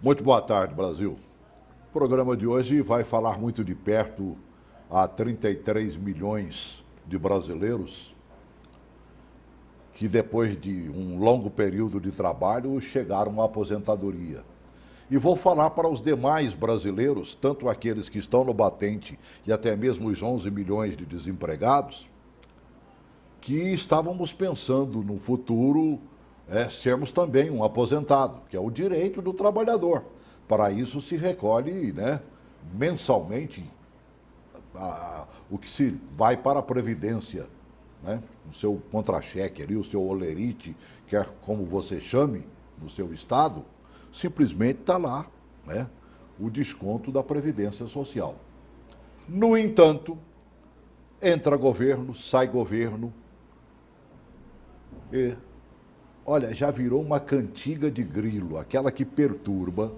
Muito boa tarde, Brasil. O programa de hoje vai falar muito de perto a 33 milhões de brasileiros que, depois de um longo período de trabalho, chegaram à aposentadoria. E vou falar para os demais brasileiros, tanto aqueles que estão no batente e até mesmo os 11 milhões de desempregados, que estávamos pensando no futuro sermos também um aposentado, que é o direito do trabalhador. Para isso se recolhe, mensalmente o que se vai para a Previdência, o seu contra-cheque ali, o seu olerite, quer como você chame no seu estado, simplesmente está lá, o desconto da Previdência Social. No entanto, entra governo, sai governo, e, olha, já virou uma cantiga de grilo, aquela que perturba,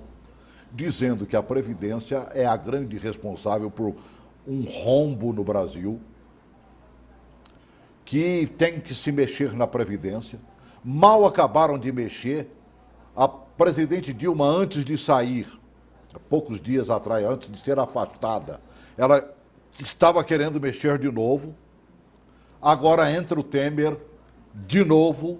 dizendo que a Previdência é a grande responsável por um rombo no Brasil, que tem que se mexer na Previdência. Mal acabaram de mexer, a presidente Dilma, antes de sair, poucos dias atrás, antes de ser afastada, ela estava querendo mexer de novo. Agora entra o Temer de novo,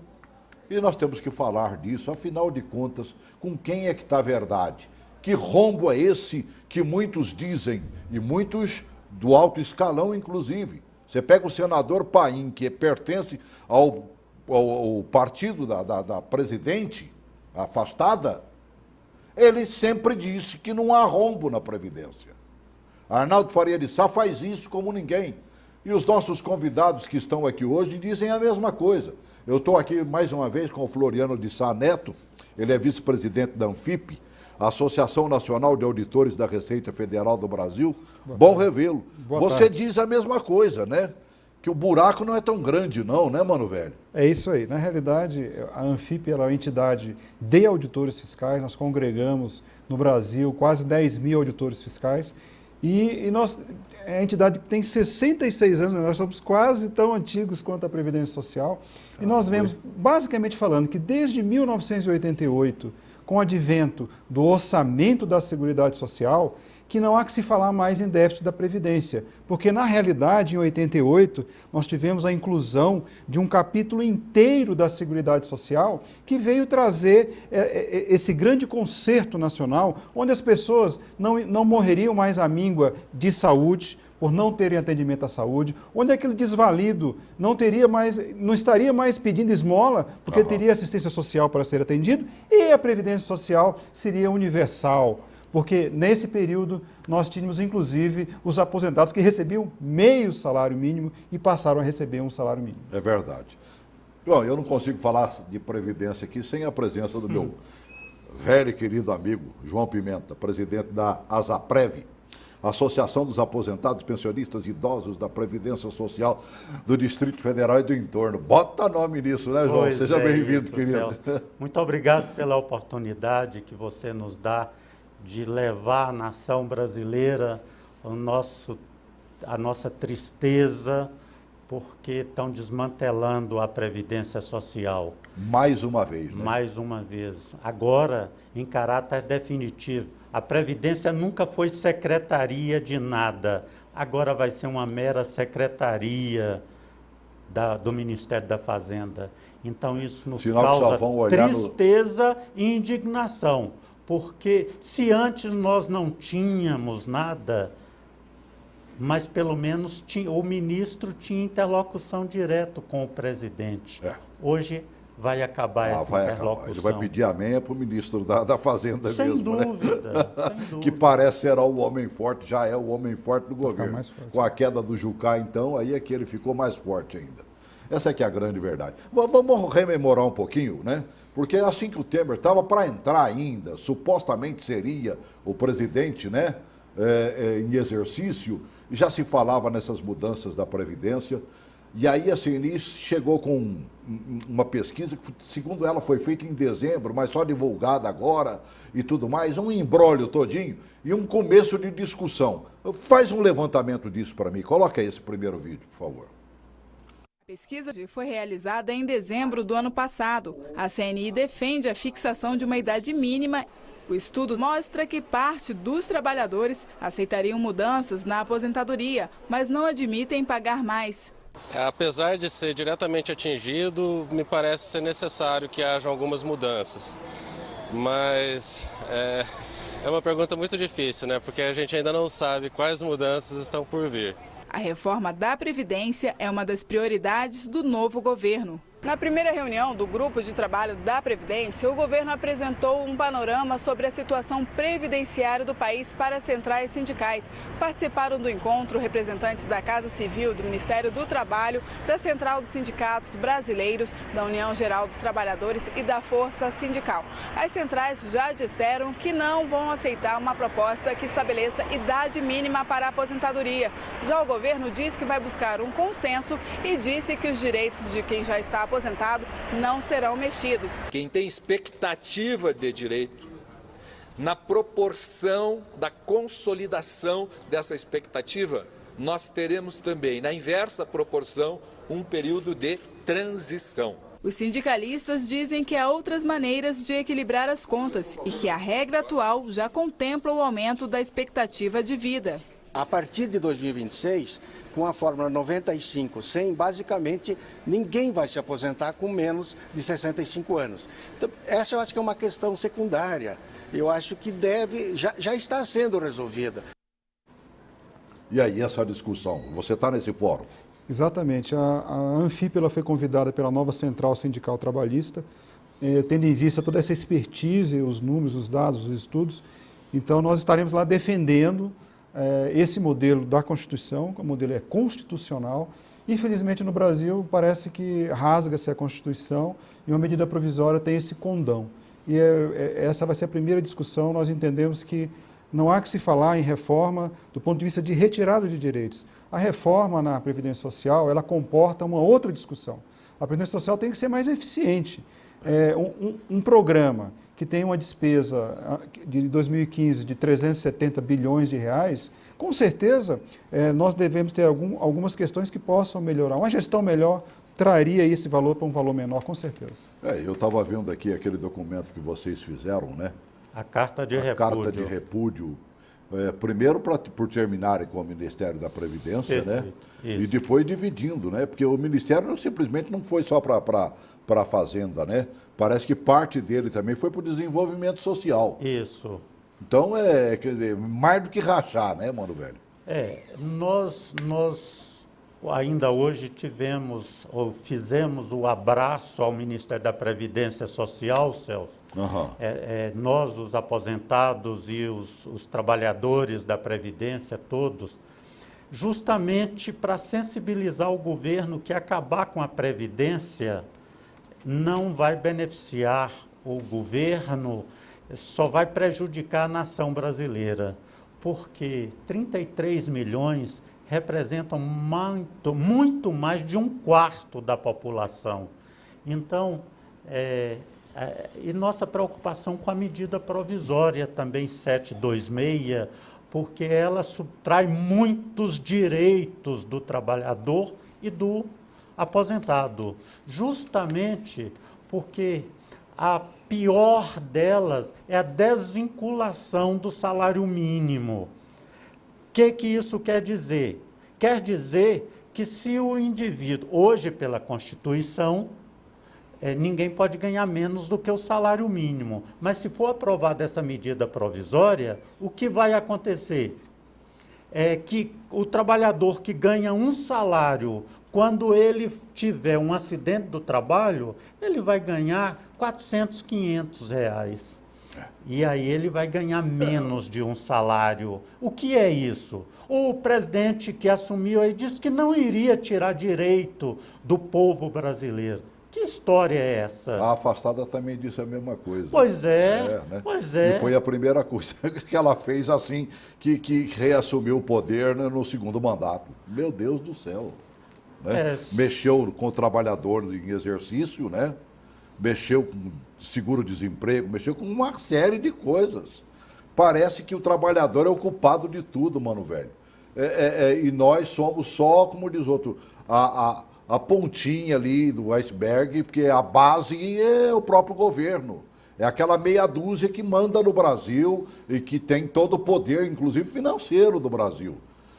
e nós temos que falar disso. Afinal de contas, com quem é que está a verdade? Que rombo é esse que muitos dizem, e muitos do alto escalão, inclusive? Você pega o senador Paim, que pertence ao partido da presidente afastada, ele sempre disse que não há rombo na Previdência. Arnaldo Faria de Sá faz isso como ninguém. E os nossos convidados que estão aqui hoje dizem a mesma coisa. Eu estou aqui mais uma vez com o Floriano de Sá Neto, ele é vice-presidente da Anfip, Associação Nacional de Auditores da Receita Federal do Brasil. Bom revê-lo. Você diz a mesma coisa, que o buraco não é tão grande não, mano velho? É isso aí. Na realidade, a Anfip é uma entidade de auditores fiscais, nós congregamos no Brasil quase 10 mil auditores fiscais, e nós, é a entidade que tem 66 anos, nós somos quase tão antigos quanto a Previdência Social, e nós vemos, basicamente falando, que desde 1988, com o advento do orçamento da Seguridade Social, que não há que se falar mais em déficit da Previdência, porque na realidade, em 88, nós tivemos a inclusão de um capítulo inteiro da Seguridade Social que veio trazer esse grande concerto nacional, onde as pessoas não morreriam mais à míngua de saúde, por não terem atendimento à saúde, onde aquele desvalido não estaria mais pedindo esmola, porque teria assistência social para ser atendido, e a Previdência Social seria universal. Porque nesse período nós tínhamos inclusive os aposentados que recebiam meio salário mínimo e passaram a receber um salário mínimo. É verdade. Bom, eu não consigo falar de Previdência aqui sem a presença do meu velho e querido amigo João Pimenta, presidente da ASAPREV, Associação dos Aposentados, Pensionistas e Idosos da Previdência Social do Distrito Federal e do entorno. Bota nome nisso, né, João? Seja bem-vindo, querido. Celso. Muito obrigado pela oportunidade que você nos dá de levar à nação brasileira a nossa tristeza, porque estão desmantelando a Previdência Social. Mais uma vez, Mais uma vez. Agora, em caráter definitivo. A Previdência nunca foi secretaria de nada. Agora vai ser uma mera secretaria do Ministério da Fazenda. Então, isso nos causa tristeza e indignação. Porque se antes nós não tínhamos nada, mas pelo menos o ministro tinha interlocução direta com o presidente. Hoje vai acabar essa interlocução. Ele vai pedir amém para o ministro da Fazenda sem mesmo. Dúvida, sem dúvida. Que parece ser o homem forte, já é o homem forte do governo. Com a queda do Jucá, então, aí é que ele ficou mais forte ainda. Essa é que é a grande verdade. Vamos rememorar um pouquinho, Porque assim que o Temer estava para entrar ainda, supostamente seria o presidente, em exercício, já se falava nessas mudanças da Previdência. E aí a CNI chegou com uma pesquisa que, segundo ela, foi feita em dezembro, mas só divulgada agora e tudo mais, um imbróglio todinho e um começo de discussão. Faz um levantamento disso para mim. Coloca aí esse primeiro vídeo, por favor. A pesquisa foi realizada em dezembro do ano passado. A CNI defende a fixação de uma idade mínima O estudo mostra que parte dos trabalhadores aceitariam mudanças na aposentadoria, mas não admitem pagar mais. Apesar de ser diretamente atingido, me parece ser necessário que haja algumas mudanças. Mas é uma pergunta muito difícil, né? Porque a gente ainda não sabe quais mudanças estão por vir. A reforma da Previdência é uma das prioridades do novo governo. Na primeira reunião do Grupo de Trabalho da Previdência, o governo apresentou um panorama sobre a situação previdenciária do país para as centrais sindicais. Participaram do encontro representantes da Casa Civil, do Ministério do Trabalho, da Central dos Sindicatos Brasileiros, da União Geral dos Trabalhadores e da Força Sindical. As centrais já disseram que não vão aceitar uma proposta que estabeleça idade mínima para a aposentadoria. Já o governo diz que vai buscar um consenso e disse que os direitos de quem já está aposentado não serão mexidos. Quem tem expectativa de direito, na proporção da consolidação dessa expectativa, nós teremos também, na inversa proporção, um período de transição. Os sindicalistas dizem que há outras maneiras de equilibrar as contas e que a regra atual já contempla o aumento da expectativa de vida. A partir de 2026, com a fórmula 95-100, basicamente ninguém vai se aposentar com menos de 65 anos. Então, essa eu acho que é uma questão secundária. Eu acho que já está sendo resolvida. E aí, essa discussão? Você está nesse fórum? Exatamente. A Anfip ela foi convidada pela nova Central Sindical Trabalhista, tendo em vista toda essa expertise, os números, os dados, os estudos. Então, nós estaremos lá defendendo esse modelo da Constituição, o modelo é constitucional. Infelizmente, no Brasil, parece que rasga-se a Constituição e uma medida provisória tem esse condão. E essa vai ser a primeira discussão. Nós entendemos que não há que se falar em reforma do ponto de vista de retirada de direitos. A reforma na Previdência Social, ela comporta uma outra discussão. A Previdência Social tem que ser mais eficiente. Um programa que tem uma despesa de 2015 de 370 bilhões de reais, com certeza nós devemos ter algumas questões que possam melhorar. Uma gestão melhor traria esse valor para um valor menor, com certeza. Eu estava vendo aqui aquele documento que vocês fizeram, né? A carta de repúdio. Carta de repúdio. Primeiro por terminarem com o Ministério da Previdência, Perfeito. né? Isso. E depois dividindo, né? Porque o Ministério simplesmente não foi só para a Fazenda, né? Parece que parte dele também foi para o desenvolvimento social. Isso. Então mais do que rachar, né, mano velho? Nós ainda hoje fizemos o abraço ao Ministério da Previdência Social, Celso. Uhum. Nós, os aposentados e os trabalhadores da Previdência, todos, justamente para sensibilizar o governo que acabar com a Previdência não vai beneficiar o governo, só vai prejudicar a nação brasileira, porque 33 milhões representam muito mais de 1/4 da população. Então, e nossa preocupação com a medida provisória também 726, porque ela subtrai muitos direitos do trabalhador e do aposentado, justamente porque a pior delas é a desvinculação do salário mínimo. O que isso quer dizer? Quer dizer que se o indivíduo, hoje pela Constituição, ninguém pode ganhar menos do que o salário mínimo, mas se for aprovada essa medida provisória, o que vai acontecer? É que o trabalhador que ganha um salário, quando ele tiver um acidente do trabalho, ele vai ganhar 400, 500 reais. E aí ele vai ganhar menos de um salário. O que é isso? O presidente que assumiu aí disse que não iria tirar direito do povo brasileiro. Que história é essa? A afastada também disse a mesma coisa. Pois né? Pois é. E foi a primeira coisa que ela fez assim, que reassumiu o poder, né, no segundo mandato. Meu Deus do céu. Né? Mexeu com o trabalhador em exercício, né? Mexeu com seguro-desemprego, mexeu com uma série de coisas. Parece que o trabalhador é o culpado de tudo, mano velho. E nós somos só, como diz outro, a pontinha ali do iceberg, porque a base é o próprio governo. É aquela meia dúzia que manda no Brasil e que tem todo o poder, inclusive financeiro, do Brasil.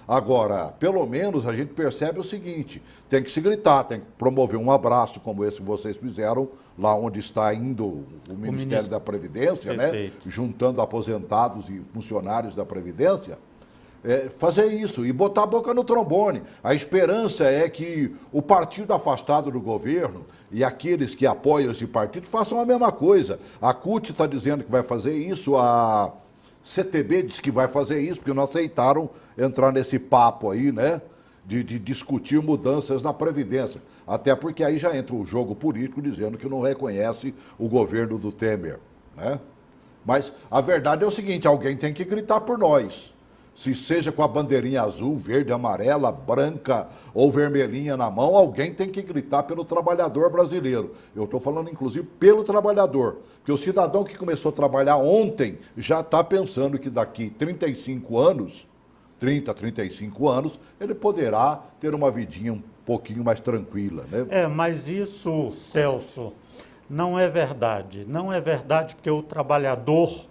Agora, pelo menos a gente percebe o seguinte, tem que se gritar, tem que promover um abraço como esse que vocês fizeram, lá onde está indo o Ministério da Previdência, né? Juntando aposentados e funcionários da Previdência. Fazer isso e botar a boca no trombone. A esperança é que o partido afastado do governo e aqueles que apoiam esse partido façam a mesma coisa. A CUT está dizendo que vai fazer isso, a CTB diz que vai fazer isso, porque não aceitaram entrar nesse papo aí, né, de discutir mudanças na Previdência. Até porque aí já entra o jogo político dizendo que não reconhece o governo do Temer, né? Mas a verdade é o seguinte, alguém tem que gritar por nós. Se seja com a bandeirinha azul, verde, amarela, branca ou vermelhinha na mão, alguém tem que gritar pelo trabalhador brasileiro. Eu estou falando, inclusive, pelo trabalhador. Porque o cidadão que começou a trabalhar ontem já está pensando que daqui 35 anos, 35 anos, ele poderá ter uma vidinha um pouquinho mais tranquila, né? Mas isso, Celso, não é verdade. Não é verdade porque o trabalhador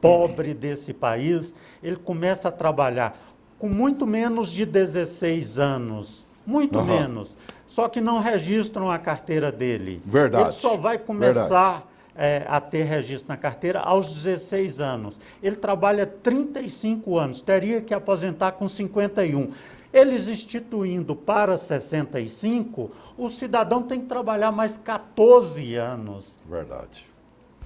pobre desse país, ele começa a trabalhar com muito menos de 16 anos, muito menos, só que não registram a carteira dele. Verdade. Ele só vai começar a ter registro na carteira aos 16 anos. Ele trabalha 35 anos, teria que aposentar com 51. Eles instituindo para 65, o cidadão tem que trabalhar mais 14 anos. Verdade.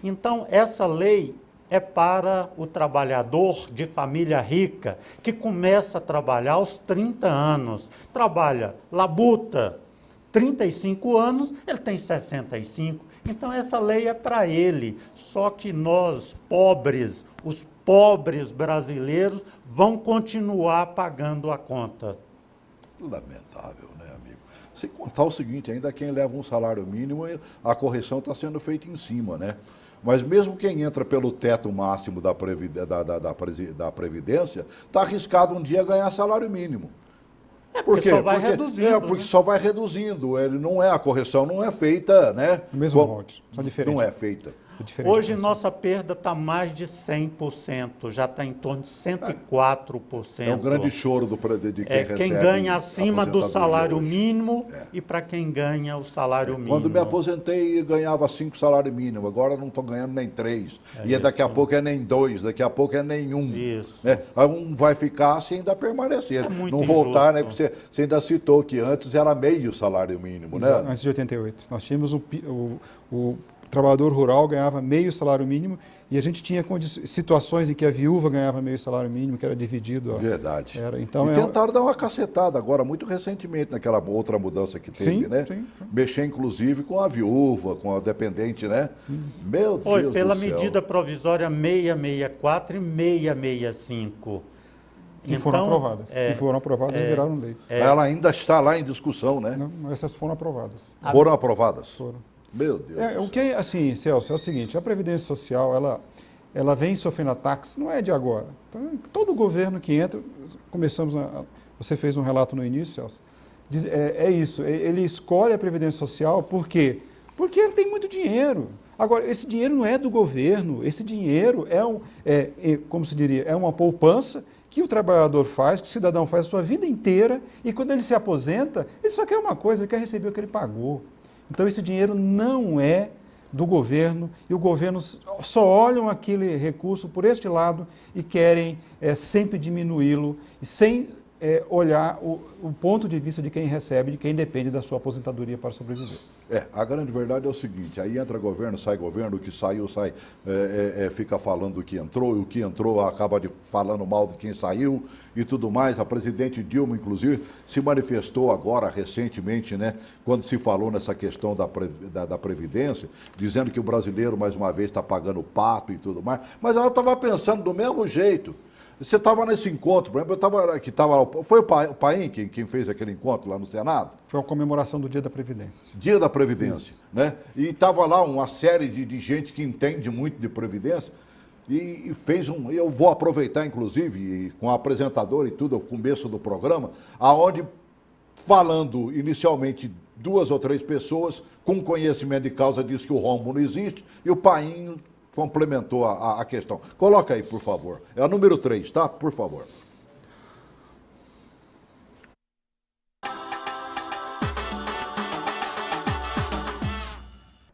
Então, essa lei é para o trabalhador de família rica, que começa a trabalhar aos 30 anos. Trabalha, labuta, 35 anos, ele tem 65. Então, essa lei é para ele. Só que nós, pobres, os pobres brasileiros, vão continuar pagando a conta. Lamentável, né, amigo? Sem contar o seguinte, ainda quem leva um salário mínimo, a correção está sendo feita em cima, né? Mas mesmo quem entra pelo teto máximo da Previdência, está arriscado um dia ganhar salário mínimo. Porque só vai reduzindo. Porque só vai reduzindo. Ele não é, a correção não é feita, né? O mesmo molde, só diferente. Não é feita. Hoje nossa perda está mais de 100%, já está em torno de 104%. É um grande choro de quem recebe. Quem ganha acima do salário mínimo e para quem ganha o salário mínimo. Quando me aposentei, ganhava 5 salários mínimos, agora não estou ganhando nem 3. Daqui a pouco é nem 2, daqui a pouco é nem 1. Isso. Né? Um vai ficar se ainda permanecer. Muito não voltar, injusto. né? Porque você ainda citou que antes era meio salário mínimo, né? Antes de 88. Nós tínhamos o trabalhador rural ganhava meio salário mínimo e a gente tinha situações em que a viúva ganhava meio salário mínimo, que era dividido. Verdade. Então tentaram dar uma cacetada agora, muito recentemente, naquela outra mudança que teve, né? Sim. Mexer, inclusive, com a viúva, com a dependente, né? Meu Deus do céu. Pela medida provisória 664 e 665. Que foram aprovadas. Que foram aprovadas e viraram lei. Ela ainda está lá em discussão, né? Não, essas foram aprovadas. Foram aprovadas? Foram. Meu Deus. O que, assim, Celso, é o seguinte, a Previdência Social, ela vem sofrendo ataques, não é de agora. Então, todo governo que entra, você fez um relato no início, Celso, é isso, ele escolhe a Previdência Social, por quê? Porque ele tem muito dinheiro. Agora, esse dinheiro não é do governo, esse dinheiro como se diria, é uma poupança que o trabalhador faz, que o cidadão faz a sua vida inteira, e quando ele se aposenta, ele só quer uma coisa, ele quer receber o que ele pagou. Então, esse dinheiro não é do governo e o governo só olham aquele recurso por este lado e querem sempre diminuí-lo, sem olhar o ponto de vista de quem recebe, de quem depende da sua aposentadoria para sobreviver. A grande verdade é o seguinte, aí entra governo, o que saiu, fica falando do que entrou, e o que entrou acaba falando mal de quem saiu e tudo mais. A presidente Dilma, inclusive, se manifestou agora, recentemente, né, quando se falou nessa questão da Previdência, dizendo que o brasileiro, mais uma vez, está pagando pato e tudo mais, mas ela estava pensando do mesmo jeito. Você estava nesse encontro, por exemplo, foi o Paim quem fez aquele encontro lá no Senado? Foi a comemoração do Dia da Previdência. Dia da Previdência, né? E estava lá uma série de gente que entende muito de Previdência e fez eu vou aproveitar, inclusive, com a apresentadora e tudo, ao começo do programa, aonde, falando inicialmente 2 ou 3 pessoas com conhecimento de causa, disse que o rombo não existe, e o Paim complementou a questão. Coloca aí, por favor. É a número 3, tá? Por favor.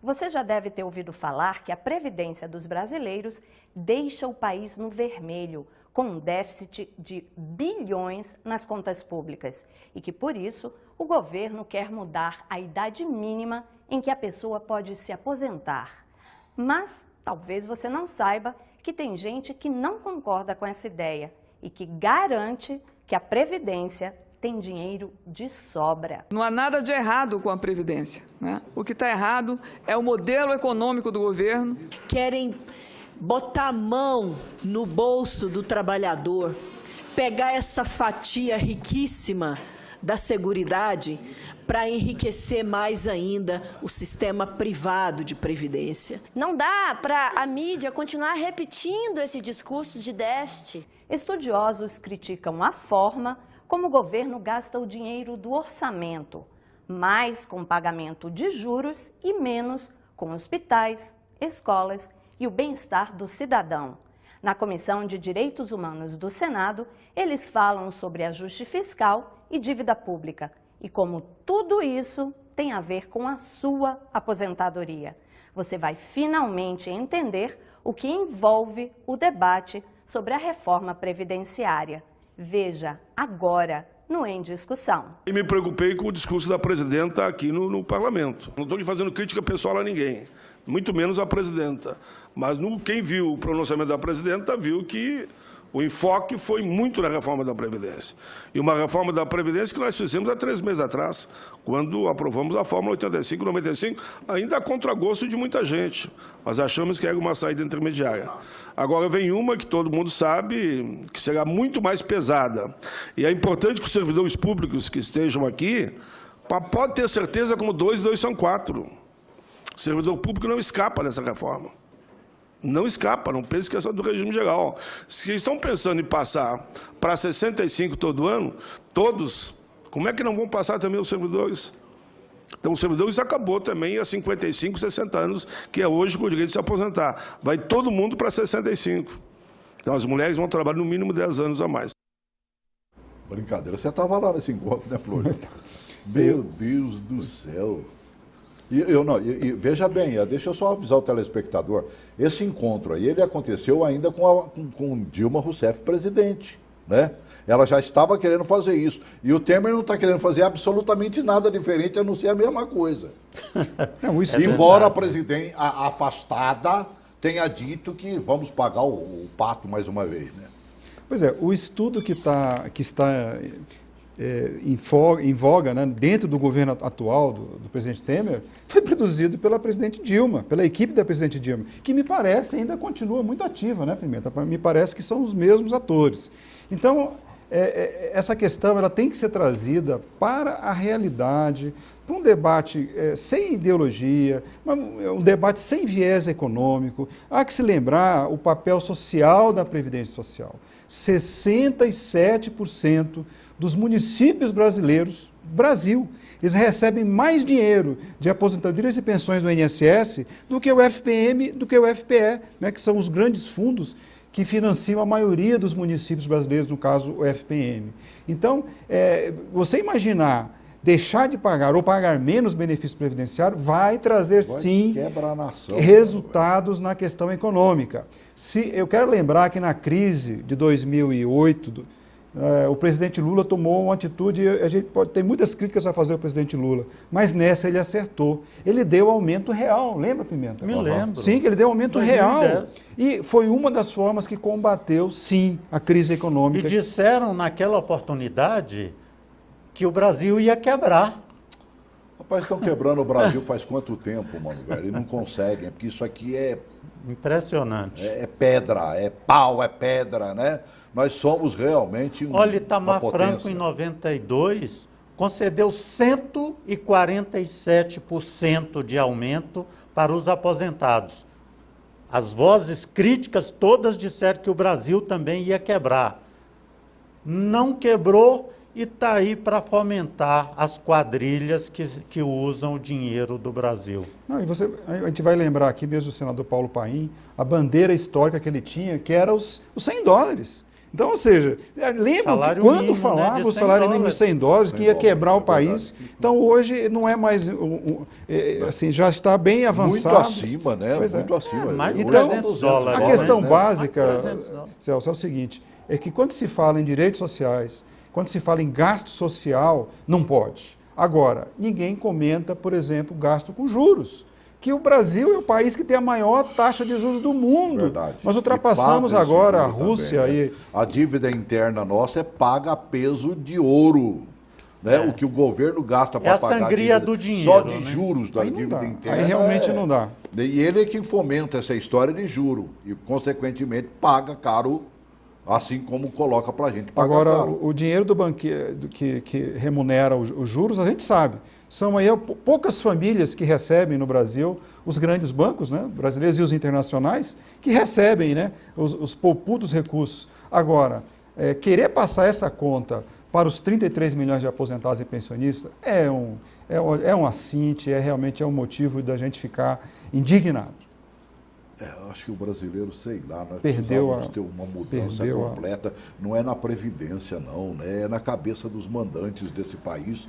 Você já deve ter ouvido falar que a Previdência dos brasileiros deixa o país no vermelho, com um déficit de bilhões nas contas públicas e que, por isso, o governo quer mudar a idade mínima em que a pessoa pode se aposentar. Mas talvez você não saiba que tem gente que não concorda com essa ideia e que garante que a Previdência tem dinheiro de sobra. Não há nada de errado com a Previdência, né? O que está errado é o modelo econômico do governo. Querem botar a mão no bolso do trabalhador, pegar essa fatia riquíssima da Seguridade para enriquecer mais ainda o sistema privado de previdência. Não dá para a mídia continuar repetindo esse discurso de déficit. Estudiosos criticam a forma como o governo gasta o dinheiro do orçamento, mais com pagamento de juros e menos com hospitais, escolas e o bem-estar do cidadão. Na Comissão de Direitos Humanos do Senado, eles falam sobre ajuste fiscal e dívida pública e como tudo isso tem a ver com a sua aposentadoria. Você vai finalmente entender o que envolve o debate sobre a reforma previdenciária. Veja agora no Em Discussão. E me preocupei com o discurso da presidenta aqui no parlamento. Não estou fazendo crítica pessoal a ninguém, muito menos à presidenta. Mas quem viu o pronunciamento da presidenta viu que o enfoque foi muito na reforma da Previdência. E uma reforma da Previdência que nós fizemos há 3 meses atrás, quando aprovamos a Fórmula 85-95, ainda a contragosto de muita gente. Mas achamos que era uma saída intermediária. Agora vem uma que todo mundo sabe que será muito mais pesada. E é importante que os servidores públicos que estejam aqui, pode ter certeza como 2 e 2 são 4. O servidor público não escapa dessa reforma. Não escapa, não pense que é só do regime geral. Se estão pensando em passar para 65 todo ano, todos, como é que não vão passar também os servidores? Então, os servidores acabou também a 55, 60 anos, que é hoje com o direito de se aposentar. Vai todo mundo para 65. Então, as mulheres vão trabalhar no mínimo 10 anos a mais. Brincadeira, você estava lá nesse encontro, né, Flor? Meu Deus do céu. E veja bem, deixa eu só avisar o telespectador, esse encontro aí, ele aconteceu ainda com Dilma Rousseff presidente, né? Ela já estava querendo fazer isso, e o Temer não está querendo fazer absolutamente nada diferente, a não ser a mesma coisa. Não, isso embora a presidente, a afastada, tenha dito que vamos pagar o pato mais uma vez, né? Pois é, o estudo que está em voga, né, dentro do governo atual do presidente Temer, foi produzido pela presidente Dilma, pela equipe da presidente Dilma, que me parece ainda continua muito ativa, né, Pimenta? Me parece que são os mesmos atores. Então, essa questão ela tem que ser trazida para a realidade, para um debate sem ideologia, um debate sem viés econômico. Há que se lembrar o papel social da Previdência Social. 67% dos municípios brasileiros, Brasil, eles recebem mais dinheiro de aposentadorias e pensões do INSS do que o FPM, do que o FPE, né, que são os grandes fundos que financiam a maioria dos municípios brasileiros, no caso o FPM. Então, você imaginar deixar de pagar ou pagar menos benefício previdenciário vai trazer, sim, resultados na questão econômica. Eu quero lembrar que na crise de 2008, o presidente Lula tomou uma atitude, a gente tem muitas críticas a fazer ao presidente Lula, mas nessa ele acertou. Ele deu aumento real, lembra, Pimenta? Me lembro. Sim, que ele deu aumento 2010. real. E foi uma das formas que combateu, sim, a crise econômica. E disseram naquela oportunidade que o Brasil ia quebrar. Rapaz, estão quebrando o Brasil faz quanto tempo, mano, velho? E não conseguem, porque isso aqui é... Impressionante. É pedra, é pau, é pedra, né? Nós somos realmente Olha, Itamar Franco, em 92, concedeu 147% de aumento para os aposentados. As vozes críticas todas disseram que o Brasil também ia quebrar. Não quebrou e está aí para fomentar as quadrilhas que usam o dinheiro do Brasil. Não, e a gente vai lembrar aqui mesmo o senador Paulo Paim, a bandeira histórica que ele tinha, que era os $100. Então, ou seja, lembra que quando mínimo, falava né, o salário mínimo de $100, que ia quebrar o país, então hoje não é mais, assim, já está bem avançado. Muito acima, né? Pois muito acima. Mais de Então, $300, a questão né? básica, $300. Celso, é o seguinte, é que quando se fala em direitos sociais, quando se fala em gasto social, não pode. Agora, ninguém comenta, por exemplo, gasto com juros, que o Brasil é o país que tem a maior taxa de juros do mundo. Verdade. Nós ultrapassamos agora a também, Rússia. né? E... A dívida interna nossa é paga a peso de ouro. Né? O que o governo gasta para pagar a sangria dívida, do dinheiro. só de né? juros da Aí não dívida dá. interna. Aí realmente não dá. E ele é quem fomenta essa história de juro. E, consequentemente, paga caro, assim como coloca para a gente pagar Agora, caro. o dinheiro do banqueiro que remunera os juros, a gente sabe. São aí poucas famílias que recebem no Brasil, os grandes bancos, né, brasileiros e os internacionais, que recebem, né, os poupudos recursos. Agora, querer passar essa conta para os 33 milhões de aposentados e pensionistas é um assinte, realmente um motivo da gente ficar indignado. Acho que o brasileiro, sei lá, nós Perdeu precisávamos ter uma mudança completa. Não é na Previdência, não, né? É na cabeça dos mandantes desse país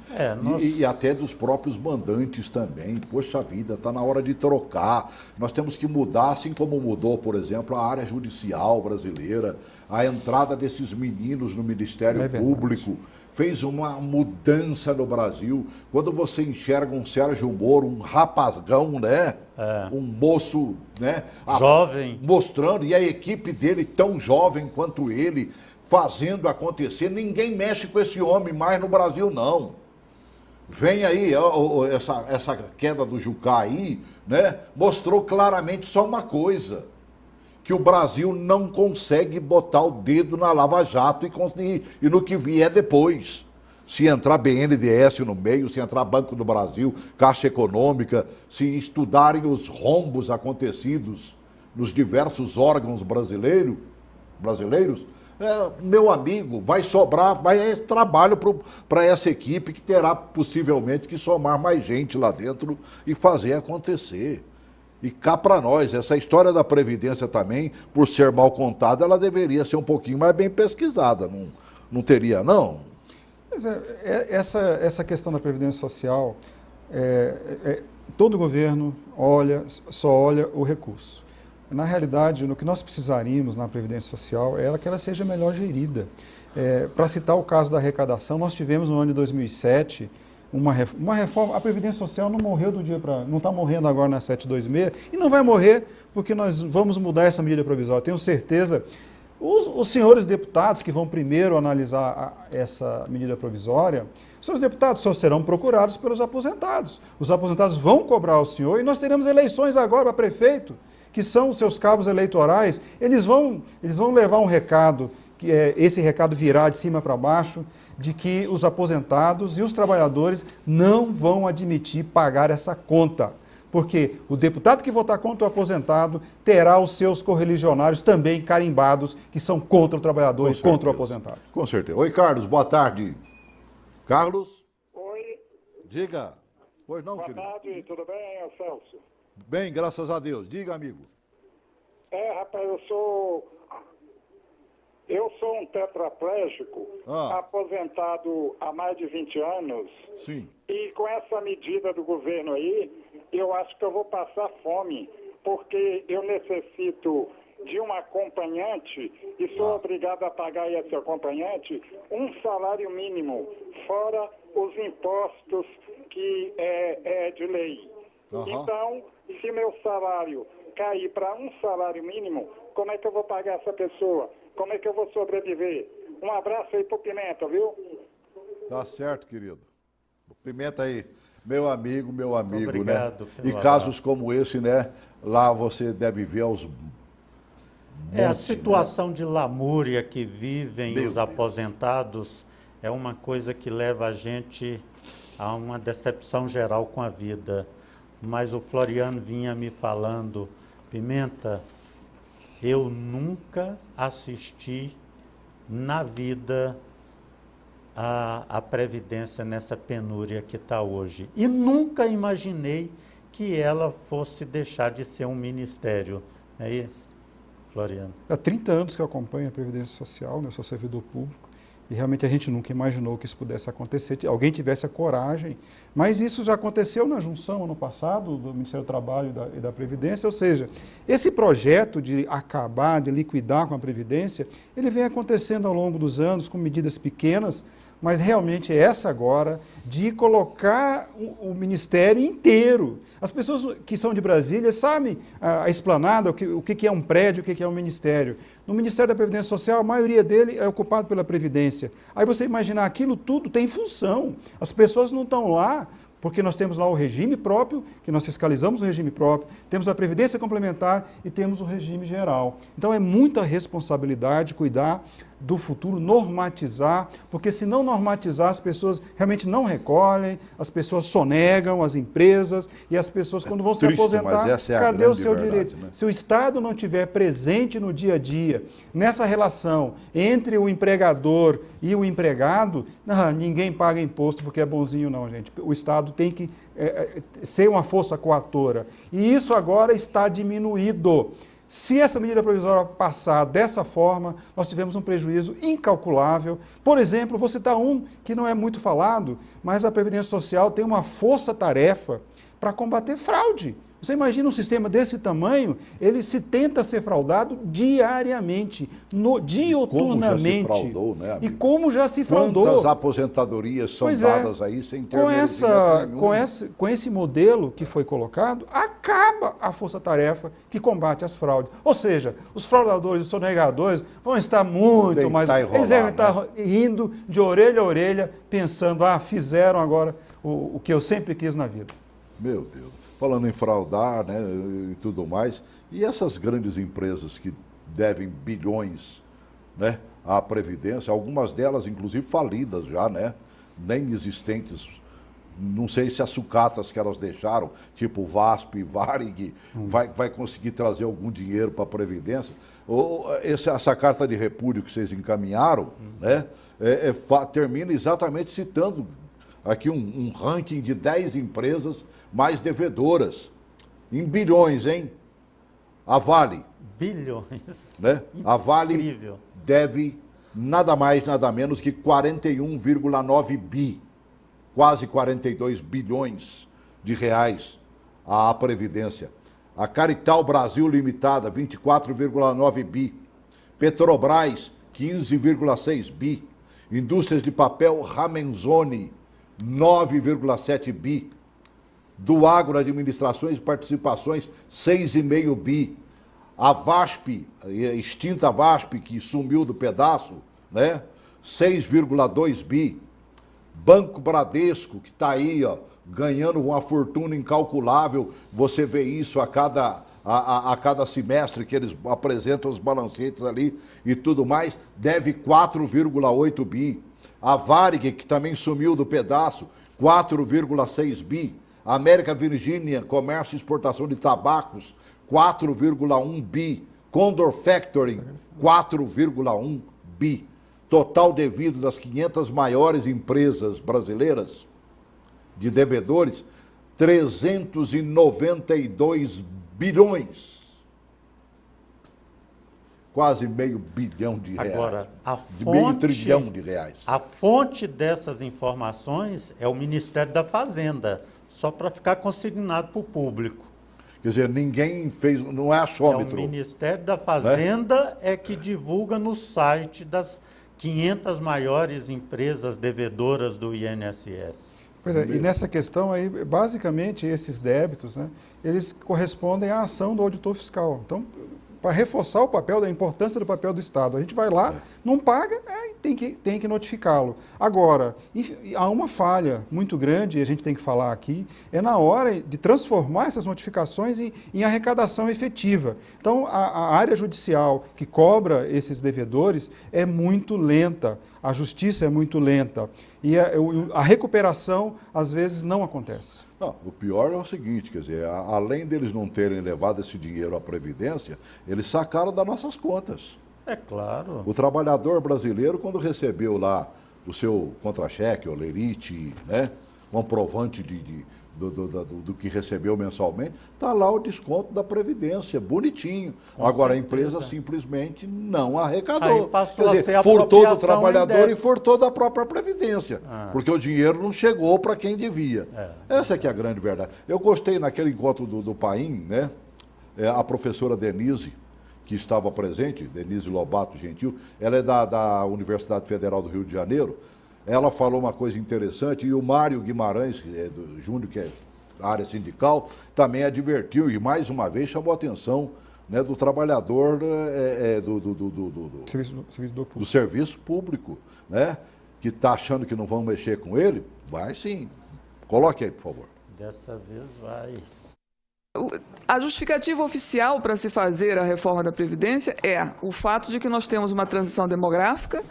e até dos próprios mandantes também. Poxa vida, está na hora de trocar. Nós temos que mudar, assim como mudou, por exemplo, a área judicial brasileira, a entrada desses meninos no Ministério Público. Fez uma mudança no Brasil. Quando você enxerga um Sérgio Moro, um rapazgão, né? Um moço, né? Jovem. Mostrando, e a equipe dele tão jovem quanto ele, fazendo acontecer. Ninguém mexe com esse homem mais no Brasil, não. Vem aí, essa queda do Jucá aí, né? Mostrou claramente só uma coisa. Que o Brasil não consegue botar o dedo na Lava Jato e no que vier depois. Se entrar BNDES no meio, se entrar Banco do Brasil, Caixa Econômica, se estudarem os rombos acontecidos nos diversos órgãos brasileiros, meu amigo, vai sobrar, trabalho para essa equipe que terá possivelmente que somar mais gente lá dentro e fazer acontecer. E cá para nós, essa história da Previdência também, por ser mal contada, ela deveria ser um pouquinho mais bem pesquisada, não teria, não? Mas essa questão da Previdência Social, todo governo só olha o recurso. Na realidade, o que nós precisaríamos na Previdência Social é que ela seja melhor gerida. Para citar o caso da arrecadação, nós tivemos no ano de 2007... Uma reforma, a Previdência Social não morreu do dia para... Não está morrendo agora na 726 e não vai morrer porque nós vamos mudar essa medida provisória. Tenho certeza, os senhores deputados que vão primeiro analisar essa medida provisória, os senhores deputados só serão procurados pelos aposentados. Os aposentados vão cobrar o senhor e nós teremos eleições agora para prefeito, que são os seus cabos eleitorais. Eles vão levar um recado, que esse recado virá de cima para baixo, de que os aposentados e os trabalhadores não vão admitir pagar essa conta. Porque o deputado que votar contra o aposentado terá os seus correligionários também carimbados, que são contra o trabalhador e contra o aposentado. Com certeza. Oi, Carlos, boa tarde. Carlos? Oi. Diga. Oi, não, querido. Boa tarde, tudo bem, Celso? Bem, graças a Deus. Diga, amigo. Rapaz, eu sou um tetraplégico, aposentado há mais de 20 anos. Sim. E com essa medida do governo aí, eu acho que eu vou passar fome, porque eu necessito de um acompanhante e sou obrigado a pagar a esse acompanhante um salário mínimo, fora os impostos que é de lei. Então, se meu salário cair para um salário mínimo, como é que eu vou pagar essa pessoa? Como é que eu vou sobreviver? Um abraço aí pro Pimenta, viu? Tá certo, querido. O Pimenta aí, meu amigo, obrigado, né? E casos como esse, né? Lá você deve ver os... a situação de lamúria que vivem os aposentados é uma coisa que leva a gente a uma decepção geral com a vida. Mas o Floriano vinha me falando, Pimenta, eu nunca assisti na vida a Previdência nessa penúria que está hoje. E nunca imaginei que ela fosse deixar de ser um ministério. É isso, Floriano? Há 30 anos que eu acompanho a Previdência Social, né? Eu sou servidor público, e realmente a gente nunca imaginou que isso pudesse acontecer, que alguém tivesse a coragem. Mas isso já aconteceu na junção ano passado do Ministério do Trabalho e da Previdência, ou seja, esse projeto de acabar, de liquidar com a Previdência, ele vem acontecendo ao longo dos anos com medidas pequenas, mas realmente é essa agora de colocar o Ministério inteiro. As pessoas que são de Brasília sabem a esplanada, o que é um prédio, o que é um ministério. No Ministério da Previdência Social, a maioria dele é ocupado pela Previdência. Aí você imaginar, aquilo tudo tem função. As pessoas não estão lá porque nós temos lá o regime próprio, que nós fiscalizamos o regime próprio, temos a Previdência Complementar e temos o regime geral. Então é muita responsabilidade cuidar do futuro, normatizar, porque se não normatizar, as pessoas realmente não recolhem, as pessoas sonegam, as empresas, e as pessoas, quando vão se aposentar, cadê o seu direito? Né? Se o Estado não estiver presente no dia a dia, nessa relação entre o empregador e o empregado, ninguém paga imposto porque é bonzinho não, gente. O Estado tem que ser uma força coatora. E isso agora está diminuído. Se essa medida provisória passar dessa forma, nós tivemos um prejuízo incalculável. Por exemplo, vou citar um que não é muito falado, mas a Previdência Social tem uma força-tarefa para combater fraude. Você imagina um sistema desse tamanho, ele se tenta ser fraudado diariamente, dioturnamente. Como já se fraudou, né, amigo? E como já se fraudou. Quantas aposentadorias são dadas aí sem ter com esse modelo que foi colocado, acaba a força-tarefa que combate as fraudes. Ou seja, os fraudadores, os sonegadores vão estar muito mais... Eles devem estar rindo de orelha a orelha, pensando, fizeram agora o que eu sempre quis na vida. Meu Deus. Falando em fraudar, né, e tudo mais, e essas grandes empresas que devem bilhões, né, à Previdência, algumas delas inclusive falidas já, né, nem existentes, não sei se as sucatas que elas deixaram, tipo VASP, Varig, vai conseguir trazer algum dinheiro para a Previdência, ou essa carta de repúdio que vocês encaminharam, né, termina exatamente citando aqui um ranking de 10 empresas mais devedoras, em bilhões, hein? A Vale. Bilhões. Né? A Vale Incrível. deve nada mais, nada menos que 41,9 bi, quase 42 bilhões de reais à Previdência. A Carital Brasil Limitada, 24,9 bi. Petrobras, 15,6 bi. Indústrias de Papel Ramenzoni, 9,7 bi. Do Agro Administrações e Participações, 6,5 bi. A VASP, a extinta VASP, que sumiu do pedaço, né? 6,2 bi. Banco Bradesco, que está aí, ó, ganhando uma fortuna incalculável. Você vê isso a cada semestre que eles apresentam os balancetes ali e tudo mais, deve 4,8 bi. A Varig, que também sumiu do pedaço, 4,6 bi. América Virgínia, Comércio e Exportação de Tabacos, 4,1 bi. Condor Factoring, 4,1 bi. Total devido das 500 maiores empresas brasileiras de devedores, 392 bilhões. Quase meio bilhão de reais. Agora, meio trilhão de reais. A fonte dessas informações é o Ministério da Fazenda, só para ficar consignado para o público. Quer dizer, ninguém fez, não é achômetro. O Ministério da Fazenda é que divulga no site das 500 maiores empresas devedoras do INSS. Pois é, e nessa questão aí, basicamente, esses débitos, né, eles correspondem à ação do auditor fiscal. Então, para reforçar o papel, da importância do papel do Estado, a gente vai lá, não paga, tem que notificá-lo. Agora, há uma falha muito grande, e a gente tem que falar aqui, é na hora de transformar essas notificações em arrecadação efetiva. Então, a área judicial que cobra esses devedores é muito lenta, a justiça é muito lenta, e a recuperação, às vezes, não acontece. Não, o pior é o seguinte, quer dizer, além deles não terem levado esse dinheiro à Previdência, eles sacaram das nossas contas. É claro. O trabalhador brasileiro, quando recebeu lá o seu contra-cheque, o lerite, né? Comprovante do que recebeu mensalmente, está lá o desconto da Previdência, bonitinho. Com Agora certeza. a empresa simplesmente não arrecadou. Aí passou a ser furtou do apropriação trabalhador indébita. e furtou da própria Previdência, porque o dinheiro não chegou para quem devia. Essa é que é a grande verdade. Eu gostei naquele encontro do Paim, né? A professora Denise, que estava presente, Denise Lobato Gentil, ela é da Universidade Federal do Rio de Janeiro. Ela falou uma coisa interessante, e o Mário Guimarães, do Júnior, que é da área sindical, também advertiu e mais uma vez chamou a atenção, né, do trabalhador do serviço público, né, que está achando que não vão mexer com ele. Vai sim. Coloque aí, por favor. Dessa vez vai. A justificativa oficial para se fazer a reforma da Previdência é o fato de que nós temos uma transição demográfica,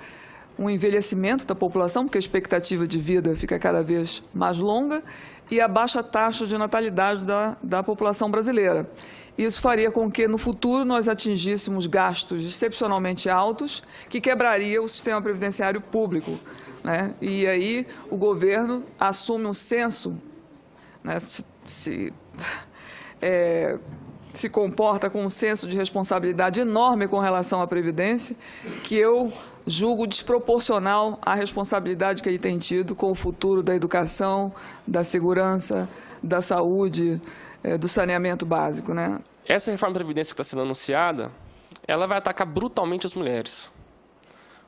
um envelhecimento da população, porque a expectativa de vida fica cada vez mais longa, e a baixa taxa de natalidade da população brasileira. Isso faria com que, no futuro, nós atingíssemos gastos excepcionalmente altos, que quebraria o sistema previdenciário público, né? E aí o governo assume um senso, né, se comporta com um senso de responsabilidade enorme com relação à Previdência, que eu julgo desproporcional à responsabilidade que ele tem tido com o futuro da educação, da segurança, da saúde, do saneamento básico, né? Essa reforma da Previdência que está sendo anunciada, ela vai atacar brutalmente as mulheres.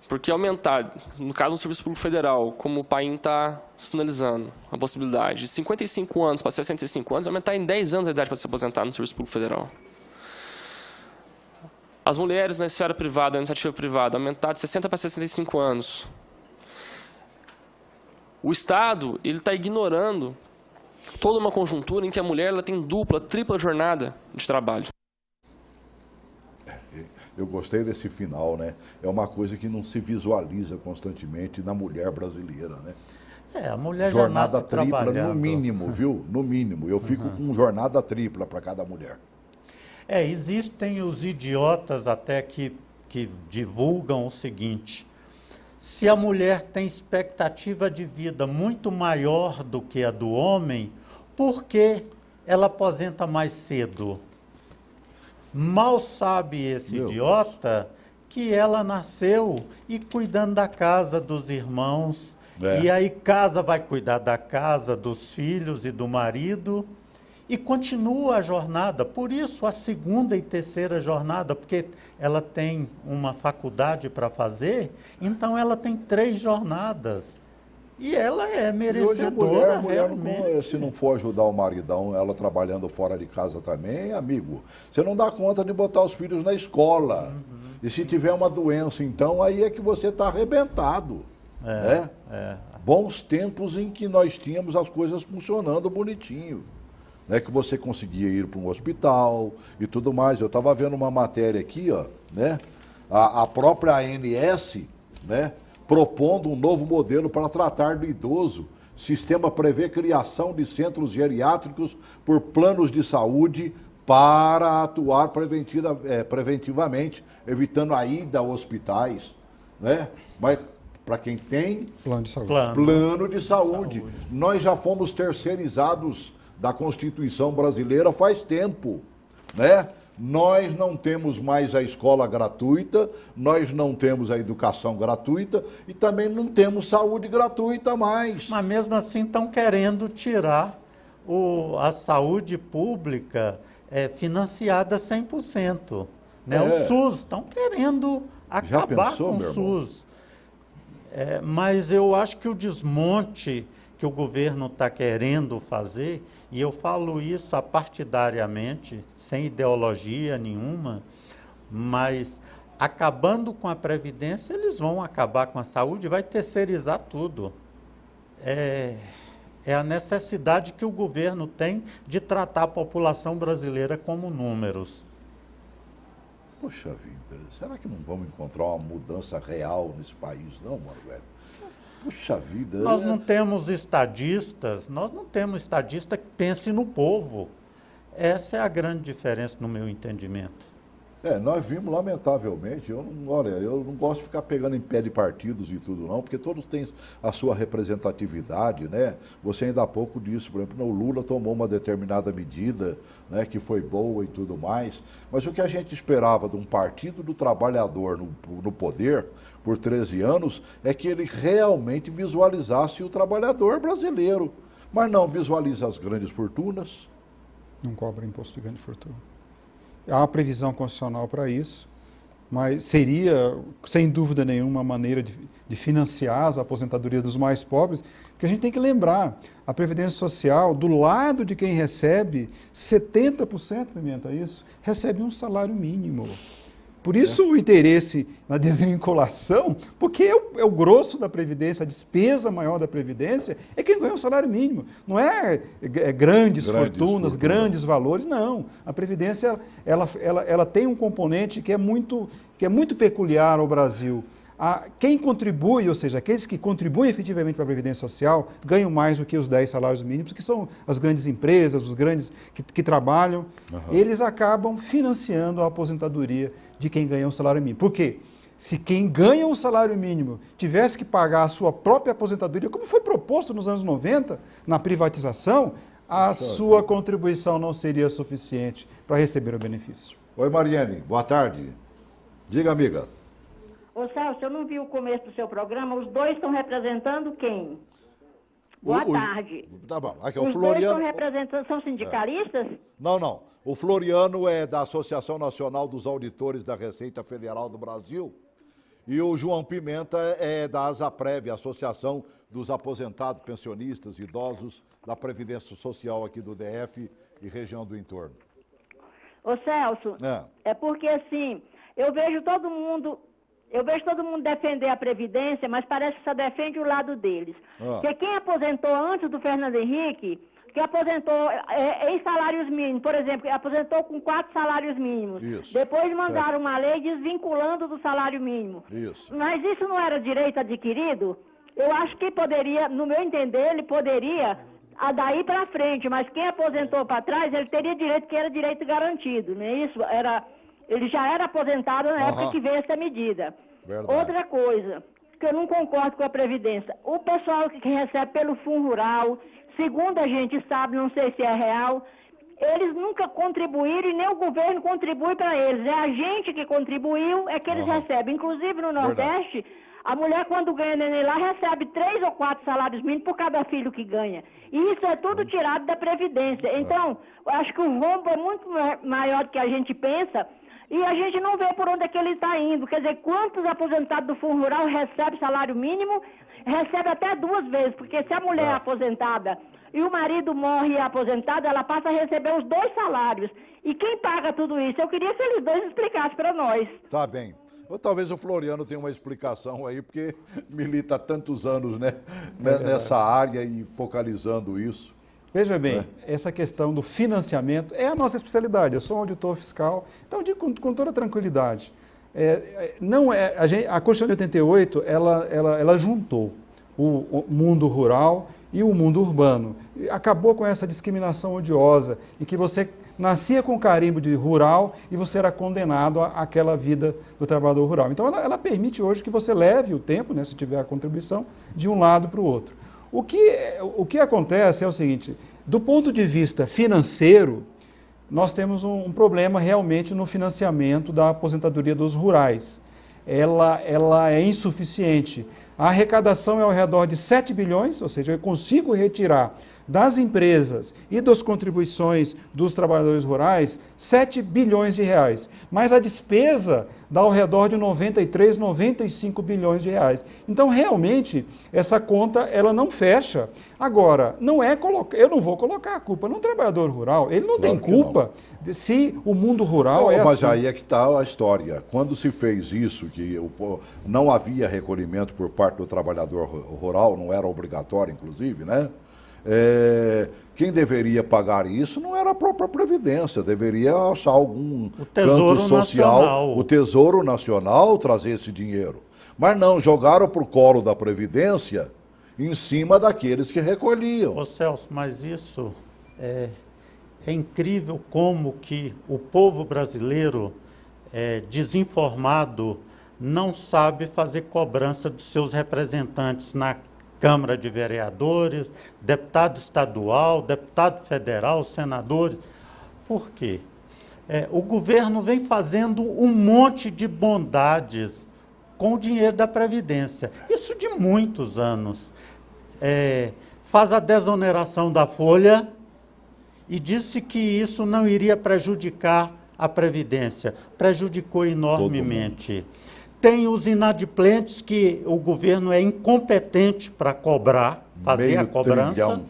Porque aumentar, no caso do Serviço Público Federal, como o Paim está sinalizando, a possibilidade de 55 anos para 65 anos, aumentar em 10 anos a idade para se aposentar no Serviço Público Federal. As mulheres na esfera privada, na iniciativa privada, aumentar de 60 para 65 anos. O Estado está ignorando toda uma conjuntura em que a mulher ela tem dupla, tripla jornada de trabalho. Eu gostei desse final, né? É uma coisa que não se visualiza constantemente na mulher brasileira, né? A mulher jornada já nasce tripla, trabalhando. no mínimo, viu? No mínimo. Eu fico com jornada tripla para cada mulher. Existem os idiotas até que divulgam o seguinte: se a mulher tem expectativa de vida muito maior do que a do homem, por que ela aposenta mais cedo? Mal sabe esse idiota que ela nasceu e cuidando da casa dos irmãos, e aí casa vai cuidar da casa, dos filhos e do marido, e continua a jornada. Por isso a segunda e terceira jornada, porque ela tem uma faculdade para fazer, então ela tem 3 jornadas. E ela é merecedora, realmente. Se não for ajudar o maridão, ela trabalhando fora de casa também, amigo, você não dá conta de botar os filhos na escola. E se tiver uma doença, então, aí é que você está arrebentado. Bons tempos em que nós tínhamos as coisas funcionando bonitinho. Né? Que você conseguia ir para um hospital e tudo mais. Eu estava vendo uma matéria aqui, ó, né? A própria ANS, né? Propondo um novo modelo para tratar do idoso. Sistema prevê criação de centros geriátricos por planos de saúde para atuar preventivamente, evitando a ida a hospitais, né? Mas para quem tem plano de saúde. Plano de saúde. Nós já fomos terceirizados da Constituição brasileira faz tempo, né? Nós não temos mais a escola gratuita, nós não temos a educação gratuita e também não temos saúde gratuita mais. Mas mesmo assim estão querendo tirar a saúde pública financiada 100%. Né? O SUS, estão querendo acabar com o SUS. Mas eu acho que o desmonte que o governo está querendo fazer, e eu falo isso apartidariamente, sem ideologia nenhuma, mas acabando com a Previdência, eles vão acabar com a saúde, vai terceirizar tudo. É a necessidade que o governo tem de tratar a população brasileira como números. Poxa vida, será que não vamos encontrar uma mudança real nesse país, não, mano, velho? Puxa vida. Nós não temos estadistas, que pense no povo. Essa é a grande diferença no meu entendimento. Nós vimos, lamentavelmente, eu não gosto de ficar pegando em pé de partidos e tudo não, porque todos têm a sua representatividade, né? Você ainda há pouco disse, por exemplo, o Lula tomou uma determinada medida, né, que foi boa e tudo mais, mas o que a gente esperava de um partido do trabalhador no poder por 13 anos é que ele realmente visualizasse o trabalhador brasileiro, mas não visualiza as grandes fortunas. Não cobra imposto de grande fortuna. Há uma previsão constitucional para isso, mas seria, sem dúvida nenhuma, uma maneira de financiar as aposentadorias dos mais pobres, porque a gente tem que lembrar, a Previdência Social, do lado de quem recebe, 70%, Pimenta, isso, recebe um salário mínimo. Por isso o interesse na desvinculação, porque é o grosso da Previdência, a despesa maior da Previdência é quem ganha o salário mínimo. Não é grandes fortunas, grandes valores, não. A Previdência ela tem um componente que é muito peculiar ao Brasil. Quem contribui, ou seja, aqueles que contribuem efetivamente para a Previdência Social, ganham mais do que os 10 salários mínimos, que são as grandes empresas, os grandes que trabalham, eles acabam financiando a aposentadoria de quem ganha um salário mínimo. Por quê? Se quem ganha um salário mínimo tivesse que pagar a sua própria aposentadoria, como foi proposto nos anos 90, na privatização, a sua contribuição não seria suficiente para receber o benefício. Oi, Mariane, boa tarde. Diga, amiga. Ô, Celso, eu não vi o começo do seu programa, os dois estão representando quem? Boa tarde. Tá bom. Aqui, os o Floriano... dois estão representando, são sindicalistas? Não. O Floriano é da Associação Nacional dos Auditores da Receita Federal do Brasil e o João Pimenta é da ASAPREV, Associação dos Aposentados, Pensionistas, Idosos da Previdência Social aqui do DF e região do entorno. Ô, Celso, é porque assim, eu vejo todo mundo defender a Previdência, mas parece que só defende o lado deles. Porque quem aposentou antes do Fernando Henrique, que aposentou em salários mínimos, por exemplo, aposentou com 4 salários mínimos. Isso. Depois mandaram uma lei desvinculando do salário mínimo. Isso. Mas isso não era direito adquirido? Eu acho que poderia, no meu entender, ele poderia daí para frente, mas quem aposentou para trás, ele teria direito, que era direito garantido, não é isso? Ele já era aposentado na época que veio essa medida. Verdade. Outra coisa, que eu não concordo com a Previdência, o pessoal que recebe pelo Fundo Rural, segundo a gente sabe, não sei se é real, eles nunca contribuíram e nem o governo contribui para eles. É a gente que contribuiu, é que eles recebem. Inclusive no Nordeste, a mulher quando ganha neném lá recebe 3 ou 4 salários mínimos por cada filho que ganha. E isso é tudo tirado da Previdência. Então, eu acho que o rombo é muito maior do que a gente pensa. E a gente não vê por onde é que ele está indo. Quer dizer, quantos aposentados do Fundo Rural recebem salário mínimo? Recebe até 2 vezes, porque se a mulher é aposentada e o marido morre e é aposentado, ela passa a receber os 2 salários. E quem paga tudo isso? Eu queria que eles dois explicassem para nós. Tá bem. Ou talvez o Floriano tenha uma explicação aí, porque milita há tantos anos, né, nessa área e focalizando isso. Veja bem, essa questão do financiamento é a nossa especialidade. Eu sou um auditor fiscal, então digo com toda tranquilidade. A Constituição de 88, ela juntou o mundo rural e o mundo urbano. Acabou com essa discriminação odiosa, em que você nascia com carimbo de rural e você era condenado àquela vida do trabalhador rural. Então, ela permite hoje que você leve o tempo, né, se tiver a contribuição, de um lado para o outro. O que acontece é o seguinte, do ponto de vista financeiro, nós temos um problema realmente no financiamento da aposentadoria dos rurais. Ela é insuficiente. A arrecadação é ao redor de 7 bilhões, ou seja, eu consigo retirar das empresas e das contribuições dos trabalhadores rurais 7 bilhões de reais. Mas a despesa dá ao redor de 93, 95 bilhões de reais. Então, realmente, essa conta ela não fecha. Agora, eu não vou colocar a culpa no trabalhador rural. Ele não tem culpa se o mundo rural é assim. Mas aí é que está a história. Quando se fez isso, que não havia recolhimento por parte do trabalhador rural, não era obrigatório, inclusive, né? Quem deveria pagar isso não era a própria Previdência, deveria achar algum canto social, o Tesouro Nacional trazer esse dinheiro. Mas não, jogaram para o colo da Previdência em cima daqueles que recolhiam. Ô Celso, mas isso é incrível como que o povo brasileiro desinformado não sabe fazer cobrança dos seus representantes na Câmara de Vereadores, deputado estadual, deputado federal, senadores. Por quê? O governo vem fazendo um monte de bondades com o dinheiro da Previdência. Isso de muitos anos. Faz a desoneração da folha e disse que isso não iria prejudicar a Previdência. Prejudicou enormemente. Tem os inadimplentes que o governo é incompetente para cobrar, fazer a cobrança.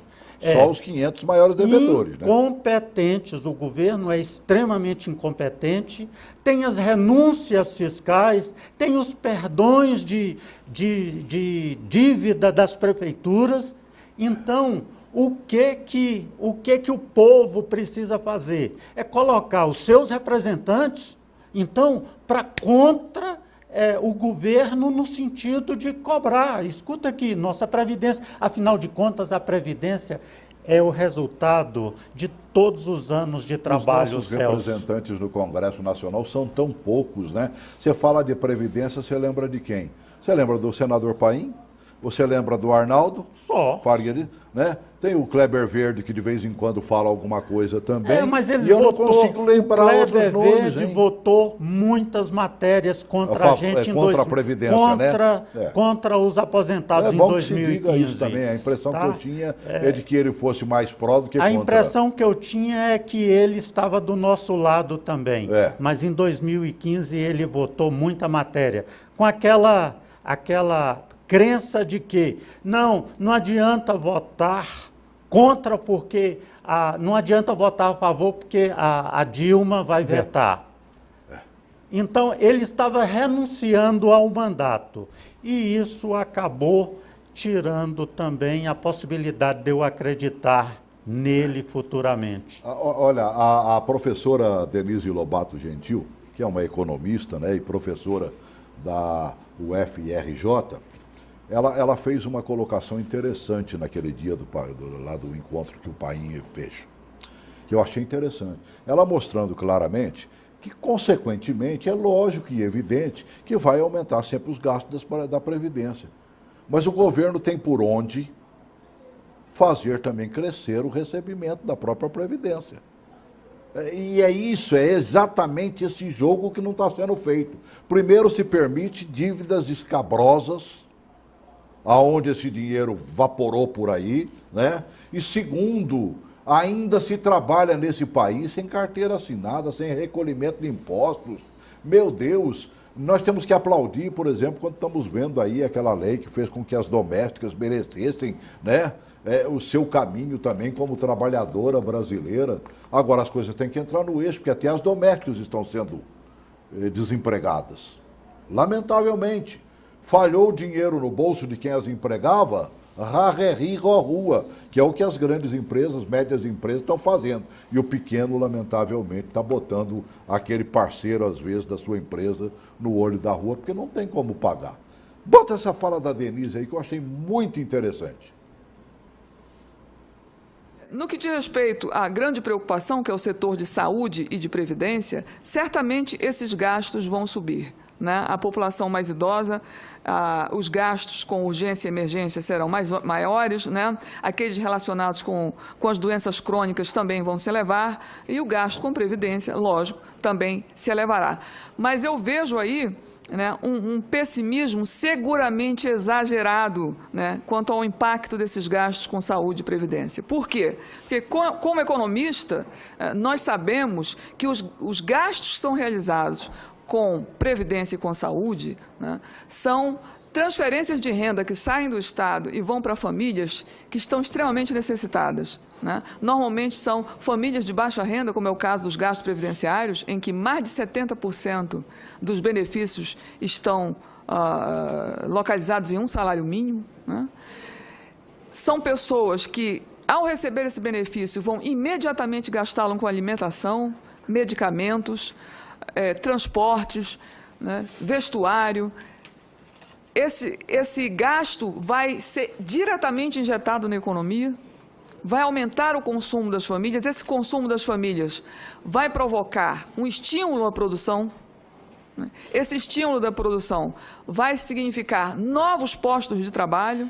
Só os 500 maiores devedores. Incompetentes, o governo é extremamente incompetente. Tem as renúncias fiscais, tem os perdões de dívida das prefeituras. Então, o que o povo precisa fazer? É colocar os seus representantes, então, para contra o governo no sentido de cobrar. Escuta aqui, nossa Previdência, afinal de contas, a Previdência é o resultado de todos os anos de trabalho, os representantes do Congresso Nacional são tão poucos, né? Você fala de Previdência, você lembra de quem? Você lembra do senador Paim? Você lembra do Arnaldo? Só. Faria, né? Tem o Kleber Verde, que de vez em quando fala alguma coisa também. Mas ele e eu não consigo lembrar outros nomes. O Kleber Verde votou muitas matérias contra a gente contra a Previdência, contra os aposentados em 2015. Que se diga isso também. A impressão que eu tinha é de que ele fosse mais pró do que contra. A impressão que eu tinha é que ele estava do nosso lado também. Mas em 2015 ele votou muita matéria. Com aquela crença de que não adianta votar contra porque não adianta votar a favor porque a Dilma vai vetar. Então, ele estava renunciando ao mandato e isso acabou tirando também a possibilidade de eu acreditar nele futuramente. Olha, a professora Denise Lobato Gentil, que é uma economista, né, e professora da UFRJ, ela fez uma colocação interessante naquele dia lá do encontro que o Paim fez, que eu achei interessante. Ela mostrando claramente que, consequentemente, é lógico e evidente que vai aumentar sempre os gastos da Previdência. Mas o governo tem por onde fazer também crescer o recebimento da própria Previdência. E é exatamente esse jogo que não está sendo feito. Primeiro, se permite dívidas escabrosas, aonde esse dinheiro vaporou por aí, né? E segundo, ainda se trabalha nesse país sem carteira assinada, sem recolhimento de impostos. Meu Deus, nós temos que aplaudir, por exemplo, quando estamos vendo aí aquela lei que fez com que as domésticas merecessem, né, o seu caminho também como trabalhadora brasileira. Agora as coisas têm que entrar no eixo, porque até as domésticas estão sendo desempregadas. Lamentavelmente. Falhou o dinheiro no bolso de quem as empregava, rua, que é o que as grandes empresas, médias empresas estão fazendo. E o pequeno, lamentavelmente, está botando aquele parceiro, às vezes, da sua empresa no olho da rua, porque não tem como pagar. Bota essa fala da Denise aí, que eu achei muito interessante. No que diz respeito à grande preocupação, que é o setor de saúde e de previdência, certamente esses gastos vão subir. Né? A população mais idosa, os gastos com urgência e emergência serão maiores, né? Aqueles relacionados com as doenças crônicas também vão se elevar e o gasto com previdência, lógico, também se elevará. Mas eu vejo aí, né, um pessimismo seguramente exagerado, né, quanto ao impacto desses gastos com saúde e previdência. Por quê? Porque, como economista, nós sabemos que os gastos que são realizados com previdência e com saúde, né, são transferências de renda que saem do Estado e vão para famílias que estão extremamente necessitadas. Né? Normalmente são famílias de baixa renda, como é o caso dos gastos previdenciários, em que mais de 70% dos benefícios estão localizados em um salário mínimo. Né? São pessoas que, ao receber esse benefício, vão imediatamente gastá-lo com alimentação, medicamentos, transportes, né, vestuário. Esse gasto vai ser diretamente injetado na economia, vai aumentar o consumo das famílias. Esse consumo das famílias vai provocar um estímulo à produção, Esse estímulo da produção vai significar novos postos de trabalho,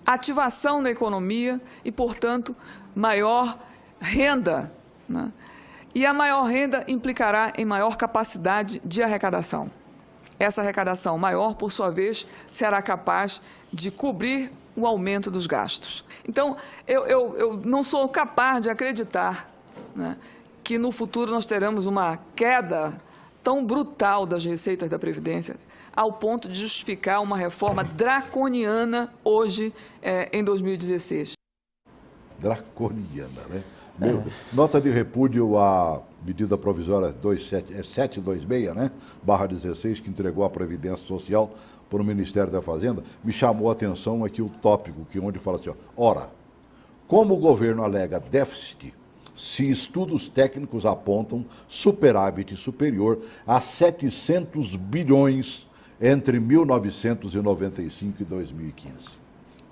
ativação na economia e, portanto, maior renda, né? E a maior renda implicará em maior capacidade de arrecadação. Essa arrecadação maior, por sua vez, será capaz de cobrir o aumento dos gastos. Então, eu não sou capaz de acreditar, né, que no futuro nós teremos uma queda tão brutal das receitas da Previdência, ao ponto de justificar uma reforma draconiana hoje, em 2016. Draconiana, né? Meu Deus. Nota de repúdio à medida provisória 726, né? /16, que entregou a Previdência Social para o Ministério da Fazenda, me chamou a atenção aqui o tópico, onde fala assim, ó, ora, como o governo alega déficit, se estudos técnicos apontam superávit superior a 700 bilhões entre 1995 e 2015.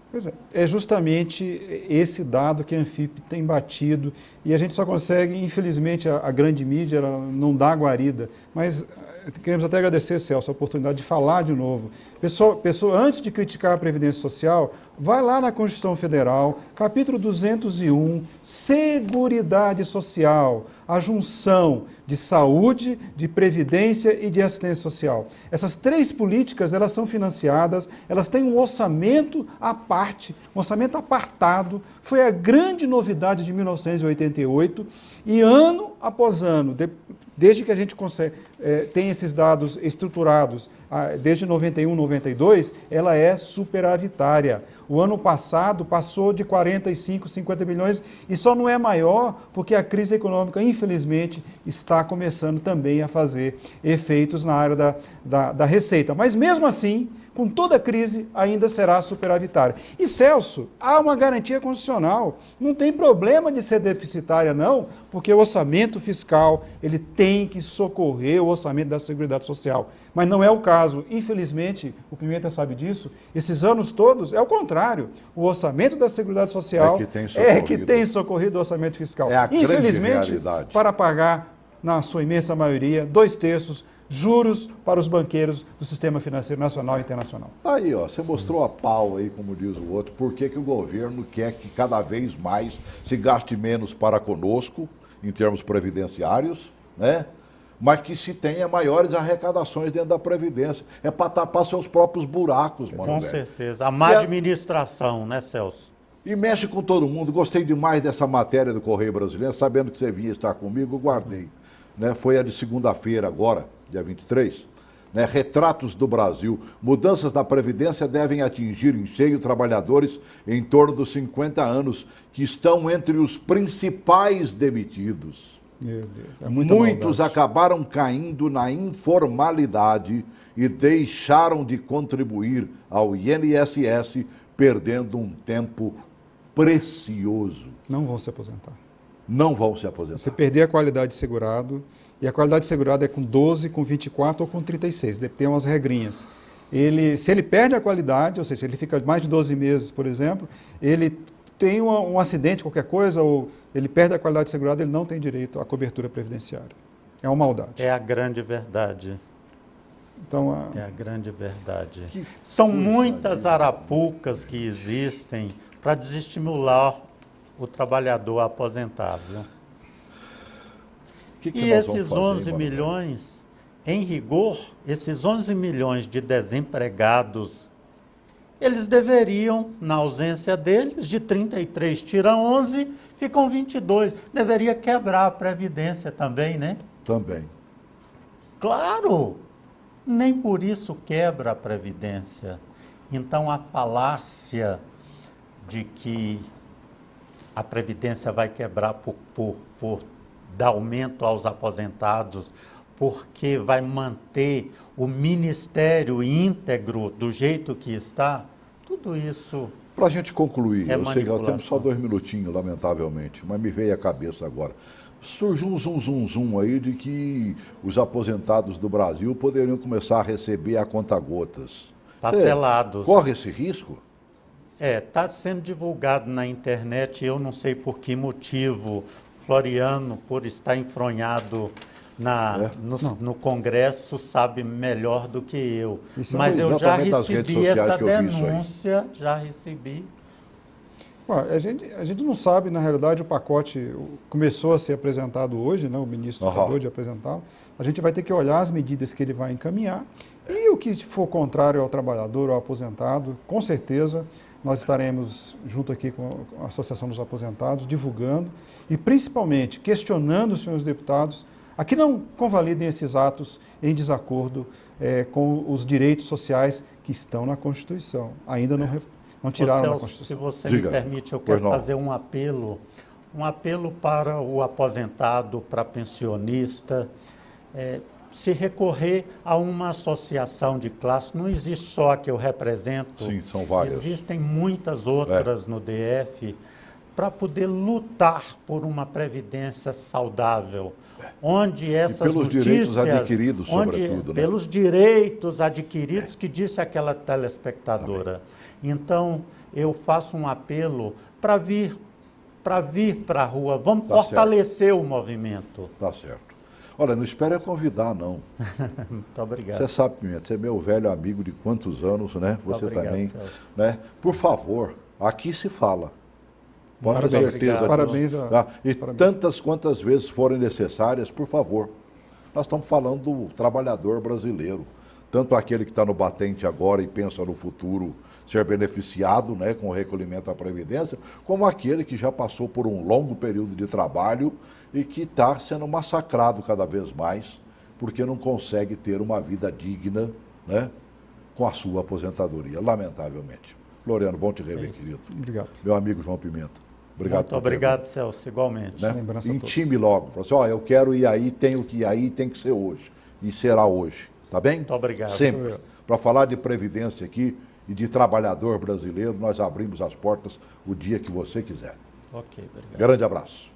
Pois é justamente esse dado que a Anfip tem batido e a gente só consegue, infelizmente, a grande mídia ela não dá guarida, mas queremos até agradecer, Celso, a oportunidade de falar de novo. Pessoa, antes de criticar a Previdência Social, vai lá na Constituição Federal, capítulo 201, Seguridade Social, a junção de saúde, de previdência e de assistência social. Essas três políticas, elas são financiadas, elas têm um orçamento à parte, um orçamento apartado, foi a grande novidade de 1988 e ano após ano, desde que a gente tem esses dados estruturados, desde 91, 92, ela é superavitária. O ano passado passou de 45, 50 bilhões e só não é maior porque a crise econômica, infelizmente, está começando também a fazer efeitos na área da receita. Mas mesmo assim, com toda a crise, ainda será superavitária. E, Celso, há uma garantia constitucional. Não tem problema de ser deficitária, não, porque o orçamento fiscal ele tem que socorrer o orçamento da Seguridade Social. Mas não é o caso. Infelizmente, o Pimenta sabe disso, esses anos todos é o contrário. O orçamento da Seguridade Social é que tem socorrido o orçamento fiscal. É a infelizmente, grande realidade. Para pagar, na sua imensa maioria, 2/3 juros para os banqueiros do sistema financeiro nacional e internacional. Aí, ó, você mostrou a pau aí, como diz o outro, por que o governo quer que cada vez mais se gaste menos para conosco, em termos previdenciários, né? Mas que se tenha maiores arrecadações dentro da Previdência. É para tapar seus próprios buracos, mano. Com certeza. A má administração, né, Celso? E mexe com todo mundo. Gostei demais dessa matéria do Correio Brasileiro, sabendo que você vinha estar comigo, eu guardei. Né? Foi a de segunda-feira agora, dia 23. Né? Retratos do Brasil. Mudanças na Previdência devem atingir em cheio trabalhadores em torno dos 50 anos, que estão entre os principais demitidos. Meu Deus, é muita Muitos maldade. acabaram caindo na informalidade e deixaram de contribuir ao INSS, perdendo um tempo precioso. Não vão se aposentar. Não vão se aposentar. Você perder a qualidade de segurado, e a qualidade de segurado é com 12, com 24 ou com 36, tem umas regrinhas. Se ele perde a qualidade, ou seja, ele fica mais de 12 meses, por exemplo, ele tem um acidente, qualquer coisa, ou ele perde a qualidade de segurado, ele não tem direito à cobertura previdenciária. É uma maldade. É a grande verdade. Então, é a grande verdade. São muitas arapucas que existem para desestimular o trabalhador aposentado. E esses 11 milhões, em rigor, esses 11 milhões de desempregados, eles deveriam, na ausência deles, de 33 tira 11, ficam 22. Deveria quebrar a Previdência também, né? Também. Claro! Nem por isso quebra a Previdência. Então, a falácia de que a Previdência vai quebrar por dar aumento aos aposentados, porque vai manter o ministério íntegro do jeito que está, tudo isso Para a gente concluir, eu sei que nós temos só 2 minutinhos, lamentavelmente, mas me veio à cabeça agora. Surgiu um zum aí de que os aposentados do Brasil poderiam começar a receber a conta-gotas. Parcelados. Corre esse risco? Está sendo divulgado na internet, eu não sei por que motivo, Floriano, por estar enfronhado No Congresso sabe melhor do que eu. Mas eu já recebi essa denúncia, já recebi. A gente não sabe, na realidade, o pacote começou a ser apresentado hoje, né? O ministro acabou de apresentá-lo. A gente vai ter que olhar as medidas que ele vai encaminhar e o que for contrário ao trabalhador, ao aposentado, com certeza nós estaremos junto aqui com a Associação dos Aposentados, divulgando e principalmente questionando os senhores deputados a que não convalidem esses atos em desacordo com os direitos sociais que estão na Constituição. Ainda não tiraram da Constituição. Se você me permite, eu quero fazer um apelo para o aposentado, para pensionista, se recorrer a uma associação de classe. Não existe só a que eu represento. Sim, são várias. Existem muitas outras no DF, para poder lutar por uma previdência saudável, onde essas notícias... pelos direitos adquiridos, sobretudo. Pelos direitos adquiridos que disse aquela telespectadora. Então, eu faço um apelo para vir para a rua. Vamos fortalecer o movimento. Tá certo. Olha, não espere eu convidar, não. Muito obrigado. Você sabe, Pimenta, você é meu velho amigo de quantos anos, né? Você obrigado, também. Celso. Né? Por favor, aqui se fala. Pode ter certeza. Parabéns. Tantas quantas vezes forem necessárias, por favor. Nós estamos falando do trabalhador brasileiro. Tanto aquele que está no batente agora e pensa no futuro ser beneficiado, né, com o recolhimento à Previdência, como aquele que já passou por um longo período de trabalho e que está sendo massacrado cada vez mais, porque não consegue ter uma vida digna, né, com a sua aposentadoria, lamentavelmente. Floriano, bom te rever, querido. Obrigado. Meu amigo João Pimenta. Obrigado. Muito obrigado, Celso, igualmente. Né? Intime logo. Fala assim, eu quero ir aí, tenho que ir aí, tem que ser hoje. E será hoje. Tá bem? Muito obrigado. Sempre. Para falar de previdência aqui e de trabalhador brasileiro, nós abrimos as portas o dia que você quiser. Ok, obrigado. Grande abraço.